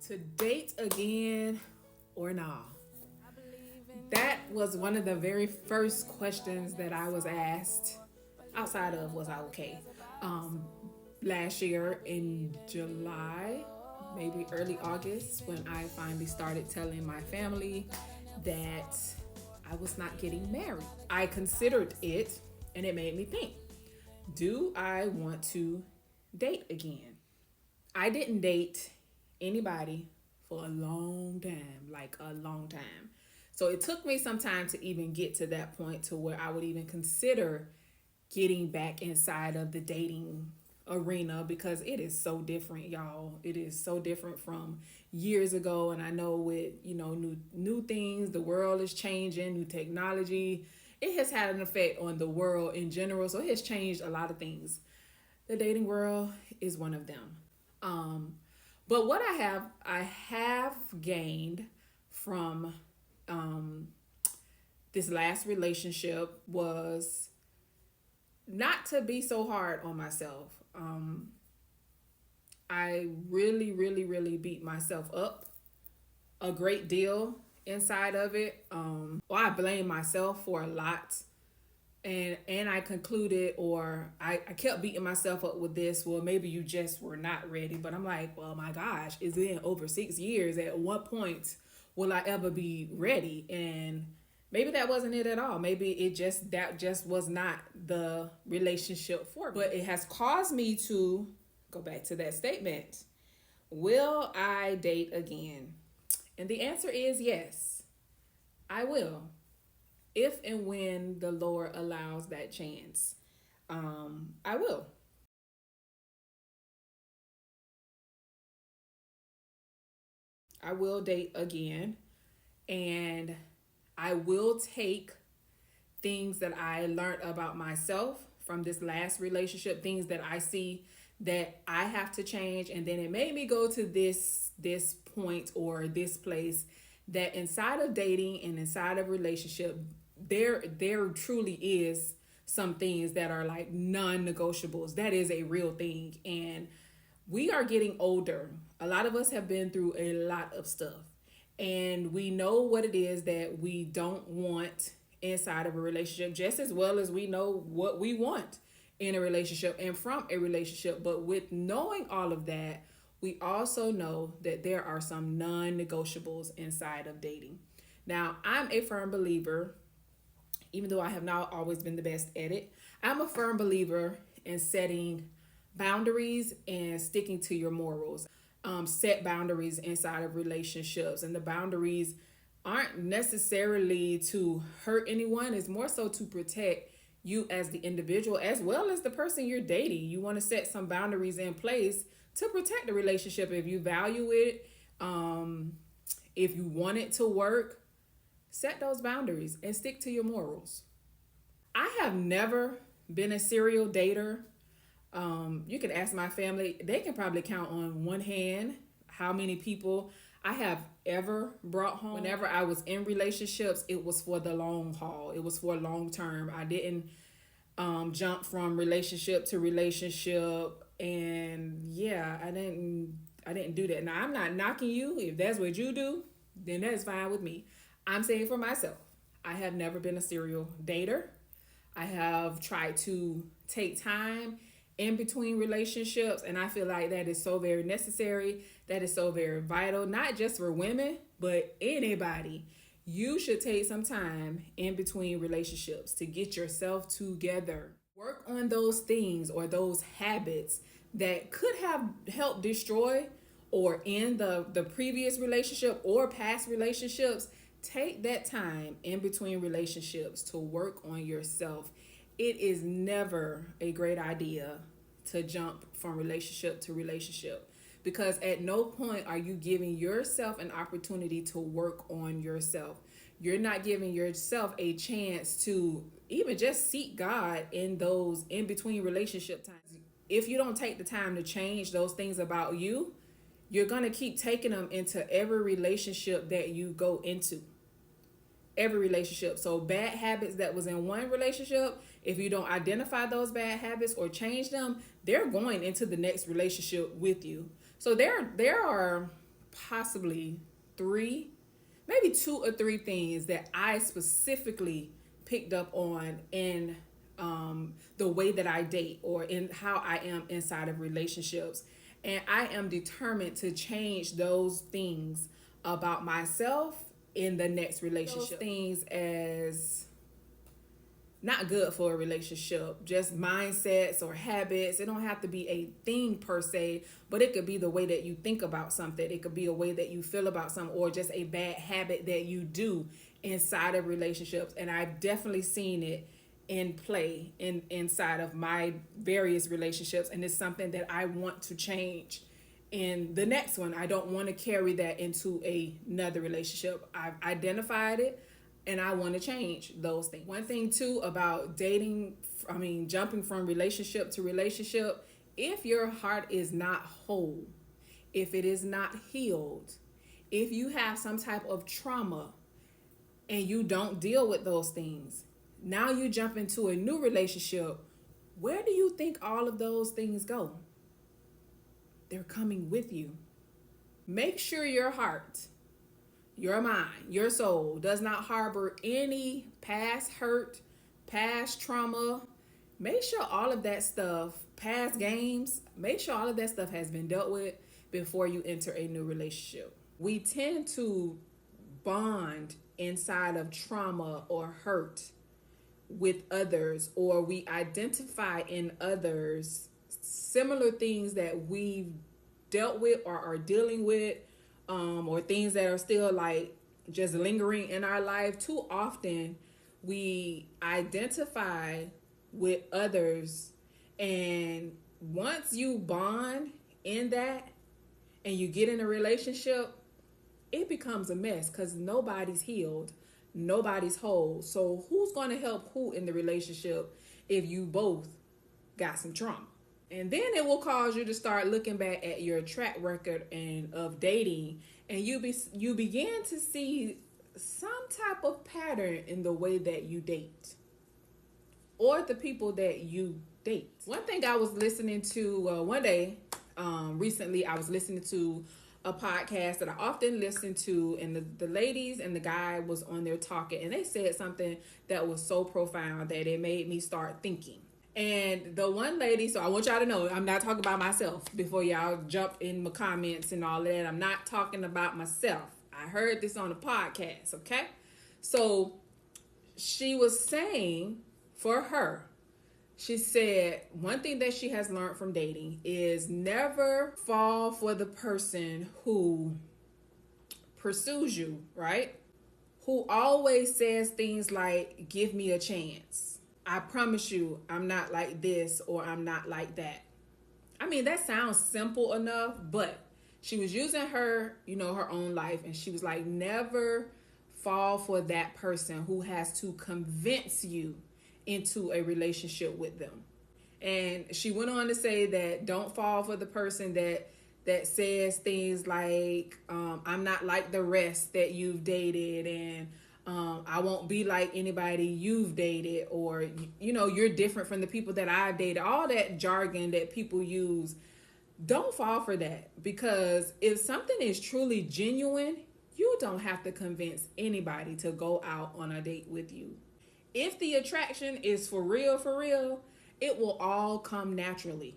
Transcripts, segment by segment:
To date again or nah? That was one of the very first questions that I was asked outside of was I okay? Um, Last year in July, maybe early August, when I finally started telling my family that I was not getting married. I considered it and it made me think, do I want to date again? I didn't date anybody for a long time, like a long time. So it took me some time to even get to that point to where I would even consider getting back inside of the dating arena because it is so different, y'all. It is so different from years ago. And I know with, new things, the world is changing, new technology. It has had an effect on the world in general. So it has changed a lot of things. The dating world is one of them. Um, but what I have gained from um, this last relationship was not to be so hard on myself. I really, really, really beat myself up a great deal inside of it. Well, I blame myself for a lot. And I concluded, or I kept beating myself up with this. Well, maybe you just were not ready. But I'm like, well, my gosh, it's been over 6 years. At what point will I ever be ready? And maybe that wasn't it at all. Maybe that just was not the relationship for me. But it has caused me to go back to that statement. Will I date again? And the answer is yes, I will, if and when the Lord allows that chance. I will. I will date again, and I will take things that I learned about myself from this last relationship, things that I see that I have to change, and then it made me go to this point or this place that inside of dating and inside of relationship, there truly is some things that are like non-negotiables. That is a real thing, and we are getting older. A lot of us have been through a lot of stuff, and we know what it is that we don't want inside of a relationship just as well as we know what we want in a relationship and from a relationship. But with knowing all of that, we also know that there are some non-negotiables inside of dating. Now, I'm a firm believer, even though I have not always been the best at it, I'm a firm believer in setting boundaries and sticking to your morals. Set boundaries inside of relationships, and the boundaries aren't necessarily to hurt anyone, it's more so to protect you as the individual as well as the person you're dating. You want to set some boundaries in place to protect the relationship if you value it, if you want it to work. Set those boundaries and stick to your morals. I have never been a serial dater. You can ask my family, they can probably count on one hand how many people I have ever brought home. Whenever I was in relationships, it was for the long haul, it was for long term. I didn't jump from relationship to relationship, and yeah, I didn't do that. Now, I'm not knocking you. If that's what you do, then that's fine with me. I'm saying for myself, I have never been a serial dater. I have tried to take time in between relationships, and I feel like that is so very necessary. That is so very vital, not just for women, but anybody. You should take some time in between relationships to get yourself together. Work on those things or those habits that could have helped destroy or end the previous relationship or past relationships. Take that time in between relationships to work on yourself. It is never a great idea to jump from relationship to relationship, because at no point are you giving yourself an opportunity to work on yourself. You're not giving yourself a chance to even just seek God in those in between relationship times. If you don't take the time to change those things about you, you're going to keep taking them into every relationship that you go into. Every relationship. So bad habits that was in one relationship, if you don't identify those bad habits or change them, they're going into the next relationship with you. So there are possibly three, maybe two or three things that I specifically picked up on in the way that I date or in how I am inside of relationships. And I am determined to change those things about myself in the next relationship. Those things as not good for a relationship, just mindsets or habits. It don't have to be a thing per se, but it could be the way that you think about something. It could be a way that you feel about something, or just a bad habit that you do inside of relationships. And I've definitely seen it in play inside of my various relationships, and it's something that I want to change in the next one. I don't want to carry that into another relationship. I've identified it and I want to change those things. One thing too about dating, jumping from relationship to relationship, if your heart is not whole, if it is not healed, if you have some type of trauma and you don't deal with those things, now you jump into a new relationship, where do you think all of those things go? They're coming with you. Make sure your heart, your mind, your soul does not harbor any past hurt, past trauma. Make sure all of that stuff, past games, make sure all of that stuff has been dealt with before you enter a new relationship. We tend to bond inside of trauma or hurt with others, or we identify in others similar things that we've dealt with or are dealing with, or things that are still like just lingering in our life. Too often we identify with others, and once you bond in that and you get in a relationship, it becomes a mess because nobody's healed, nobody's whole. So who's going to help who in the relationship if you both got some trauma? And then it will cause you to start looking back at your track record and of dating, and you begin to see some type of pattern in the way that you date or the people that you date. One thing I was listening to one day recently, I was listening to a podcast that I often listen to, and the ladies and the guy was on there talking, and they said something that was so profound that it made me start thinking. And the one lady, so I want y'all to know, I'm not talking about myself before y'all jump in my comments and all of that. I'm not talking about myself. I heard this on a podcast, okay? So she was saying, for her, she said one thing that she has learned from dating is never fall for the person who pursues you, right? Who always says things like, give me a chance. I promise you I'm not like this, or I'm not like that. I mean, that sounds simple enough, but she was using her, her own life. And she was like, never fall for that person who has to convince you into a relationship with them. And she went on to say that don't fall for the person that says things like, I'm not like the rest that you've dated, and I won't be like anybody you've dated, or, you're different from the people that I've dated. All that jargon that people use. Don't fall for that, because if something is truly genuine, you don't have to convince anybody to go out on a date with you. If the attraction is for real, it will all come naturally,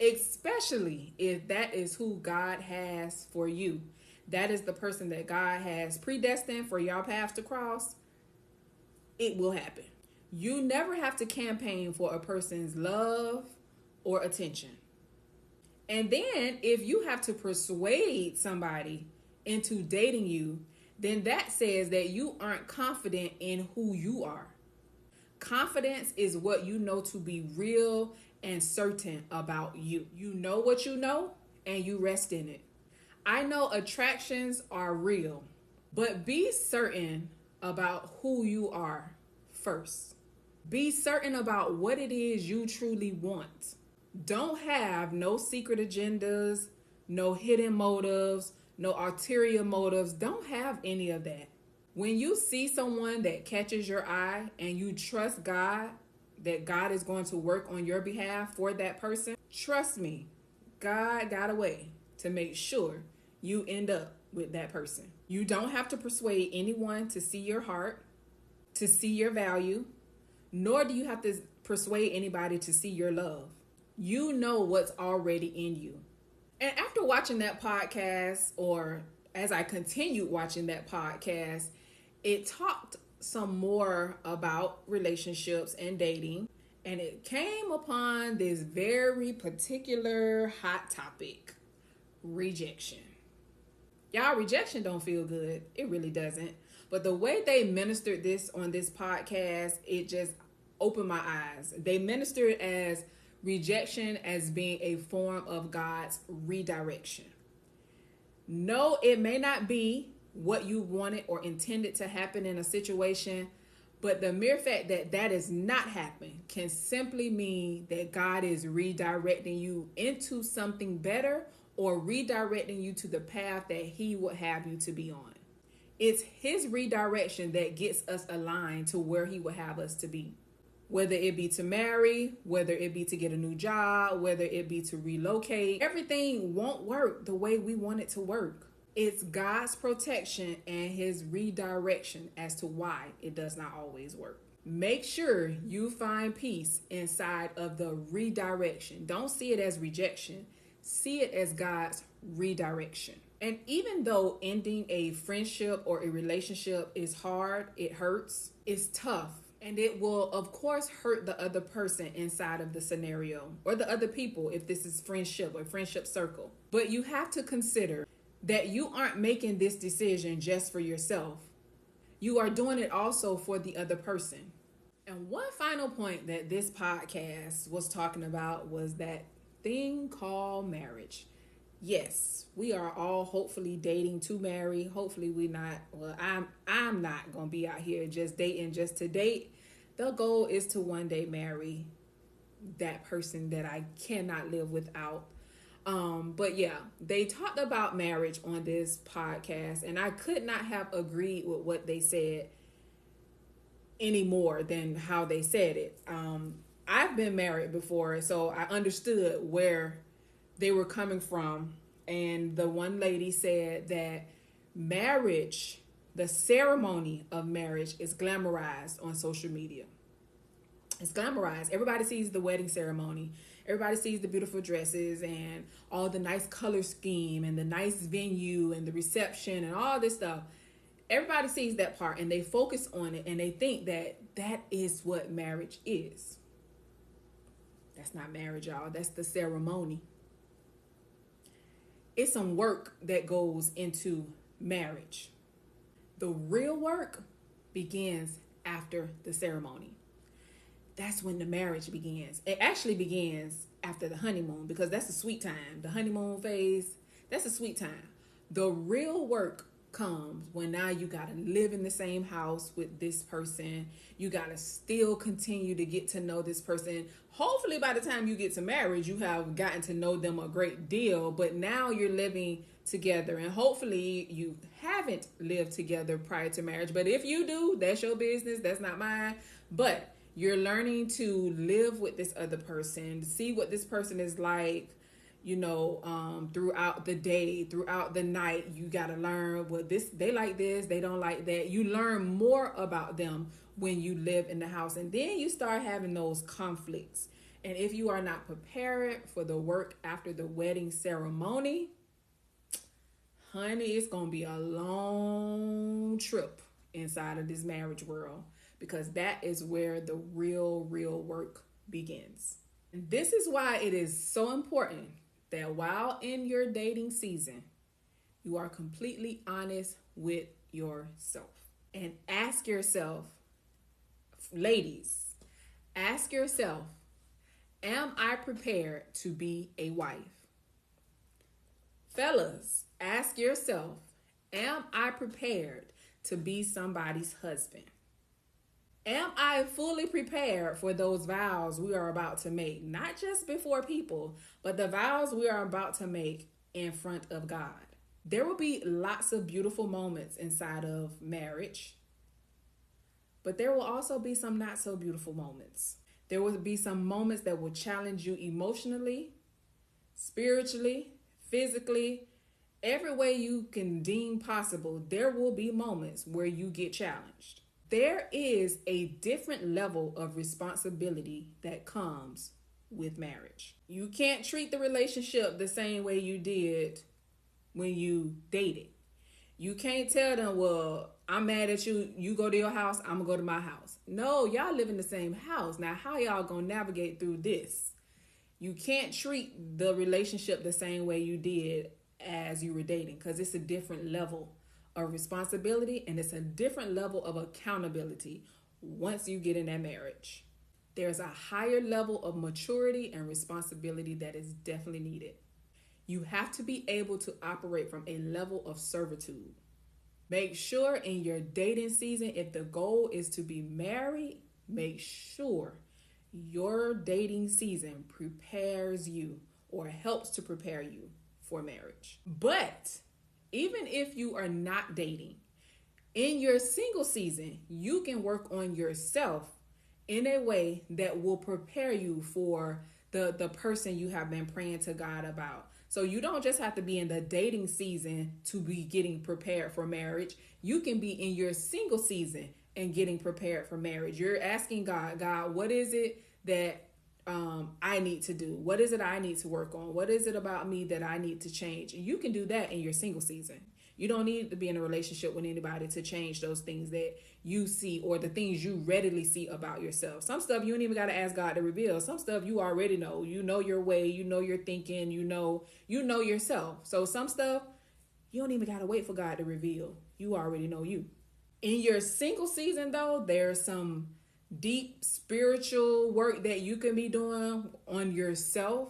especially if that is who God has for you. That is the person that God has predestined for your paths to cross. It will happen. You never have to campaign for a person's love or attention. And then if you have to persuade somebody into dating you, then that says that you aren't confident in who you are. Confidence is what you know to be real and certain about you. You know what you know, and you rest in it. I know attractions are real, but be certain about who you are first. Be certain about what it is you truly want. Don't have no secret agendas, no hidden motives, no ulterior motives. Don't have any of that. When you see someone that catches your eye and you trust God, that God is going to work on your behalf for that person, trust me, God got a way to make sure you end up with that person. You don't have to persuade anyone to see your heart, to see your value, nor do you have to persuade anybody to see your love. You know what's already in you. And after watching that podcast, or as I continued watching that podcast, it talked some more about relationships and dating. And it came upon this very particular hot topic: rejection. Y'all, rejection don't feel good. It really doesn't. But the way they ministered this on this podcast, it just opened my eyes. They ministered as rejection as being a form of God's redirection. No, it may not be what you wanted or intended to happen in a situation, but the mere fact that that is not happening can simply mean that God is redirecting you into something better, or redirecting you to the path that he would have you to be on. It's his redirection that gets us aligned to where he would have us to be. Whether it be to marry, whether it be to get a new job, whether it be to relocate, everything won't work the way we want it to work. It's God's protection and his redirection as to why it does not always work. Make sure you find peace inside of the redirection. Don't see it as rejection. See it as God's redirection. And even though ending a friendship or a relationship is hard, it hurts, it's tough, and it will, of course, hurt the other person inside of the scenario, or the other people if this is friendship or friendship circle. But you have to consider that you aren't making this decision just for yourself. You are doing it also for the other person. And one final point that this podcast was talking about was that thing called marriage. Yes, we are all hopefully dating to marry. Hopefully we not, well, I'm not going to be out here just dating just to date. The goal is to one day marry that person that I cannot live without. But yeah, they talked about marriage on this podcast, and I could not have agreed with what they said any more than how they said it. I've been married before, so I understood where they were coming from. And the one lady said that marriage, the ceremony of marriage, is glamorized on social media. It's glamorized. Everybody sees the wedding ceremony. Everybody sees the beautiful dresses and all the nice color scheme and the nice venue and the reception and all this stuff. Everybody sees that part and they focus on it, and they think that that is what marriage is. That's not marriage, y'all. That's the ceremony. It's some work that goes into marriage. The real work begins after the ceremony. That's when the marriage begins. It actually begins after the honeymoon, because that's the sweet time. The honeymoon phase, that's the sweet time. The real work comes when now you got to live in the same house with this person. You got to still continue to get to know this person. Hopefully by the time you get to marriage, you have gotten to know them a great deal, but now you're living together, and hopefully you haven't lived together prior to marriage. But if you do, that's your business. That's not mine. But you're learning to live with this other person, see what this person is like, throughout the day, throughout the night. You got to learn, well, they like this, they don't like that. You learn more about them when you live in the house, and then you start having those conflicts. And if you are not prepared for the work after the wedding ceremony, honey, it's going to be a long trip inside of this marriage world, because that is where the real work begins. And this is why it is so important that while in your dating season, you are completely honest with yourself. And ask yourself, ladies, ask yourself, am I prepared to be a wife? Fellas, ask yourself, am I prepared to be somebody's husband? Am I fully prepared for those vows we are about to make? Not just before people, but the vows we are about to make in front of God. There will be lots of beautiful moments inside of marriage, but there will also be some not so beautiful moments. There will be some moments that will challenge you emotionally, spiritually, physically, Every way you can deem possible, there will be moments where you get challenged. There is a different level of responsibility that comes with marriage. You can't treat the relationship the same way you did when you dated. You can't tell them, well, I'm mad at you. You go to your house, I'm gonna go to my house. No, y'all live in the same house. Now, how y'all gonna navigate through this? You can't treat the relationship the same way you did as you were dating, because it's a different level of responsibility and it's a different level of accountability once you get in that marriage. There's a higher level of maturity and responsibility that is definitely needed. You have to be able to operate from a level of servitude. Make sure in your dating season, if the goal is to be married, make sure your dating season prepares you or helps to prepare you for marriage. But even if you are not dating, in your single season, you can work on yourself in a way that will prepare you for the person you have been praying to God about. So you don't just have to be in the dating season to be getting prepared for marriage. You can be in your single season and getting prepared for marriage. You're asking God, what is it that I need to do? What is it I need to work on? What is it about me that I need to change? And you can do that in your single season. You don't need to be in a relationship with anybody to change those things that you see or the things you readily see about yourself. Some stuff you don't even got to ask God to reveal. Some stuff you already know. You know your way. You know your thinking. You know yourself. So some stuff you don't even got to wait for God to reveal. You already know you. In your single season, though, there's some deep spiritual work that you can be doing on yourself,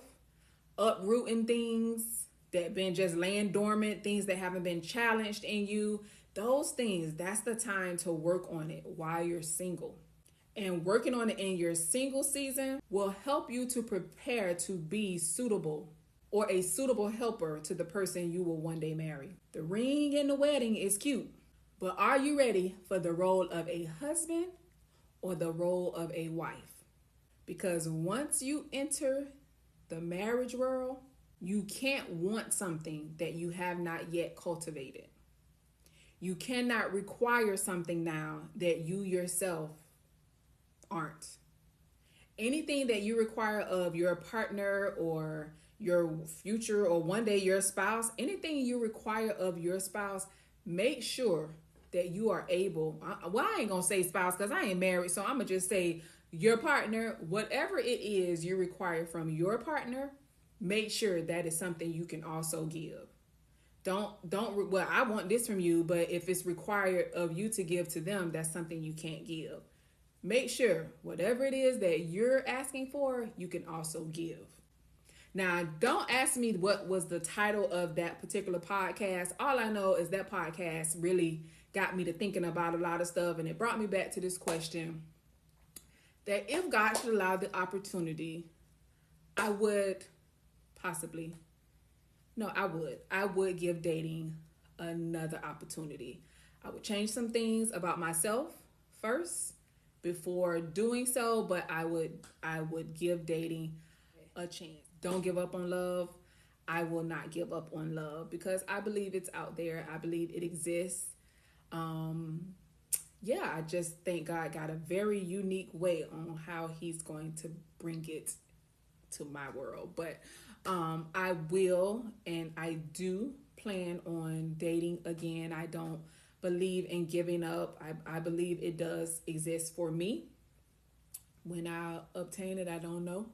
uprooting things that been just laying dormant, things that haven't been challenged in you. Those things, that's the time to work on it while you're single. And working on it in your single season will help you to prepare to be suitable or a suitable helper to the person you will one day marry. The ring in the wedding is cute, but are you ready for the role of a husband or the role of a wife? Because once you enter the marriage world, you can't want something that you have not yet cultivated. You cannot require something now that you yourself aren't. Anything that you require of your partner or your future or one day your spouse, anything you require of your spouse, make sure that you are able, well, I ain't gonna say spouse because I ain't married, so I'm gonna just say your partner, whatever it is you require from your partner, make sure that is something you can also give. Well, I want this from you, but if it's required of you to give to them, that's something you can't give. Make sure whatever it is that you're asking for, you can also give. Now, don't ask me what was the title of that particular podcast. All I know is that podcast really got me to thinking about a lot of stuff, and it brought me back to this question that if God should allow the opportunity, I would give dating another opportunity. I would change some things about myself first before doing so, but I would give dating a chance. Don't give up on love. I will not give up on love because I believe it's out there. I believe it exists. I just think God got a very unique way on how he's going to bring it to my world. But I will and I do plan on dating again. I don't believe in giving up. I believe it does exist for me. When I obtain it, I don't know.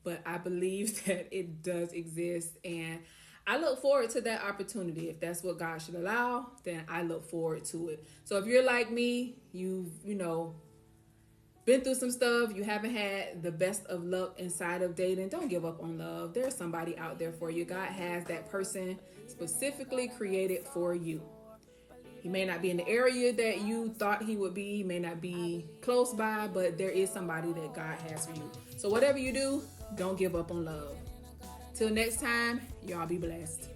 But I believe that it does exist. And I look forward to that opportunity. If that's what God should allow, then I look forward to it. So if you're like me, you've, been through some stuff, you haven't had the best of luck inside of dating, don't give up on love. There's somebody out there for you. God has that person specifically created for you. He may not be in the area that you thought he would be. He may not be close by, but there is somebody that God has for you. So whatever you do, don't give up on love. Till next time, y'all be blessed.